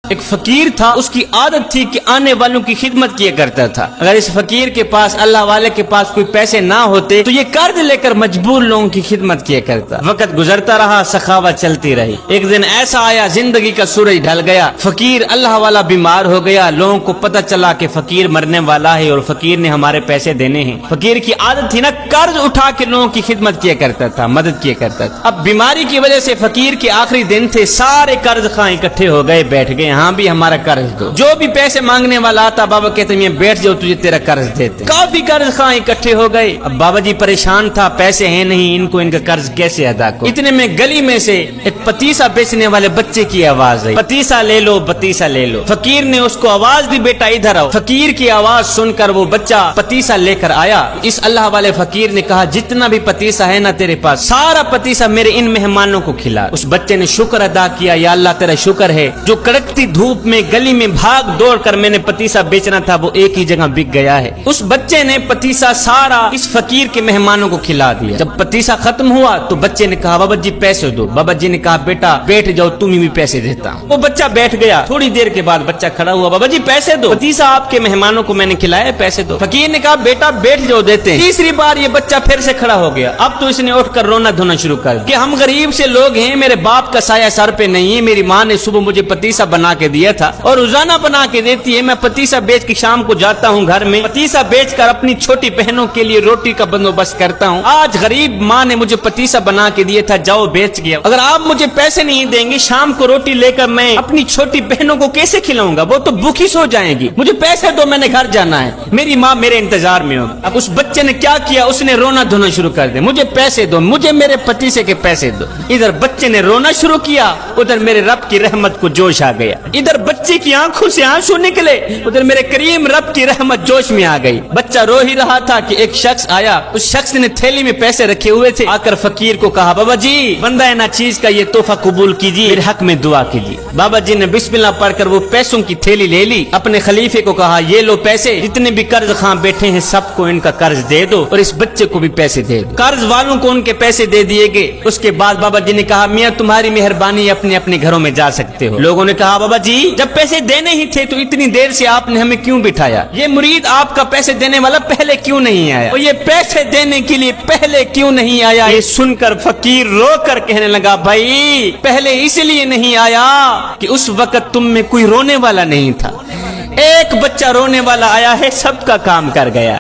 ایک فقیر تھا، اس کی عادت تھی کہ آنے والوں کی خدمت کیا کرتا تھا۔ اگر اس فقیر کے پاس، اللہ والے کے پاس کوئی پیسے نہ ہوتے تو یہ قرض لے کر مجبور لوگوں کی خدمت کیا کرتا۔ وقت گزرتا رہا، سخاوت چلتی رہی۔ ایک دن ایسا آیا، زندگی کا سورج ڈھل گیا، فقیر اللہ والا بیمار ہو گیا۔ لوگوں کو پتہ چلا کہ فقیر مرنے والا ہے اور فقیر نے ہمارے پیسے دینے ہیں۔ فقیر کی عادت تھی نا، قرض اٹھا کے لوگوں کی خدمت کیا کرتا تھا، مدد کیا کرتا تھا۔ اب بیماری کی وجہ سے فقیر کے آخری دن تھے، سارے قرض خواہ اکٹھے ہو گئے، بیٹھ گئے، ہاں بھی ہمارا قرض دو۔ جو بھی پیسے مانگنے والا آتا، بابا کہتے ہیں بیٹھ جاؤ، تجھے تیرا قرض دیتے۔ کافی قرض خواہ اکٹھے ہو گئے۔ اب بابا جی پریشان تھا، پیسے ہیں نہیں، ان کو ان کا قرض کیسے ادا کرو۔ اتنے میں گلی میں سے ایک پتیسا بیچنے والے بچے کی آواز آئی، پتیسا لے لو، پتیسا لے لو۔ فقیر نے اس کو آواز دی، بیٹا ادھر آؤ۔ فقیر کی آواز سن کر وہ بچہ پتیسا لے کر آیا۔ اس اللہ والے فقیر نے کہا جتنا بھی پتیسا ہے نا تیرے پاس، سارا پتیسا میرے ان مہمانوں کو کھلا۔ اس بچے نے شکر ادا کیا، یا اللہ تیرا شکر ہے، جو کڑکتی دھوپ میں گلی میں بھاگ دوڑ کر میں نے پتیسا بیچنا تھا وہ ایک ہی جگہ بک گیا ہے۔ اس بچے نے پتیسا سارا اس فقیر کے مہمانوں کو کھلا دیا۔ جب پتیسا ختم ہوا تو بچے نے کہا بابا جی پیسے دو۔ بابا جی نے کہا بیٹا بیٹھ جاؤ، تمہیں بھی پیسے دیتا ہوں۔ وہ بچہ بیٹھ گیا۔ تھوڑی دیر کے بعد بچہ کھڑا ہوا، بابا جی پیسے دو، پتیسا آپ کے مہمانوں کو میں نے کھلایا، پیسے دو۔ فقیر نے کہا بیٹا بیٹھ جاؤ، دیتے ہیں۔ تیسری بار یہ بچہ پھر سے کھڑا ہو گیا۔ اب تو اس نے اٹھ کر رونا دھونا شروع کر دیا کہ ہم غریب سے لوگ ہیں، میرے باپ کا سایہ سر پہ نہیں ہے، میری ماں نے صبح مجھے پتیسا بنا کے دیا تھا اور روزانہ بنا کے دیتی ہے، میں پتیسا بیچ کے شام کو جاتا ہوں گھر میں، پتیسا بیچ کر اپنی چھوٹی بہنوں کے لیے روٹی کا بندوبست کرتا ہوں۔ آج غریب ماں نے مجھے پتیسا بنا کے دیا تھا، جاؤ بیچ گیا۔ اگر آپ مجھے پیسے نہیں دیں گے، شام کو روٹی لے کر میں اپنی چھوٹی بہنوں کو کیسے کھلاؤں گا؟ وہ تو بھوکی سو جائیں گی۔ مجھے پیسے دو، میں نے گھر جانا ہے، میری ماں میرے انتظار میں ہوگی۔ اب اس بچے نے کیا کیا؟ اس نے رونا دھونا شروع کر دیا، مجھے پیسے دو، مجھے میرے پتیسے کے پیسے دو۔ ادھر بچے نے رونا شروع کیا، ادھر میرے رب کی رحمت کو جوش آ گیا۔ ادھر بچے کی آنکھوں سے آنسو نکلے، ادھر میرے کریم رب کی رحمت جوش میں آ گئی۔ بچہ رو ہی رہا تھا کہ ایک شخص آیا، اس شخص نے تھیلی میں پیسے رکھے ہوئے تھے، آ کر فقیر کو کہا بابا جی بندہ ہے نا چیز کا یہ تحفہ قبول کیجیے، میرے حق میں دعا کیجیے۔ بابا جی نے بسم اللہ پڑھ کر وہ پیسوں کی تھیلی لے لی، اپنے خلیفے کو کہا یہ لو پیسے، جتنے بھی قرض خواہ بیٹھے ہیں سب کو ان کا قرض دے دو اور اس بچے کو بھی پیسے دے دو۔ قرض والوں کو ان کے پیسے دے دیے گئے۔ اس کے بعد بابا جی نے کہا میاں تمہاری مہربانی، اپنے اپنے گھروں میں جا سکتے ہو۔ لوگوں نے کہا بابا جی جب پیسے دینے ہی تھے تو اتنی دیر سے آپ نے ہمیں کیوں بٹھایا؟ یہ مرید آپ کا پیسے دینے والا پہلے کیوں نہیں آیا؟ اور یہ پیسے دینے کے لیے پہلے کیوں نہیں آیا؟ یہ سن کر فقیر رو کر کہنے لگا بھائی پہلے اس لیے نہیں آیا کہ اس وقت تم میں کوئی رونے والا نہیں تھا، ایک بچہ رونے والا آیا ہے، سب کا کام کر گیا۔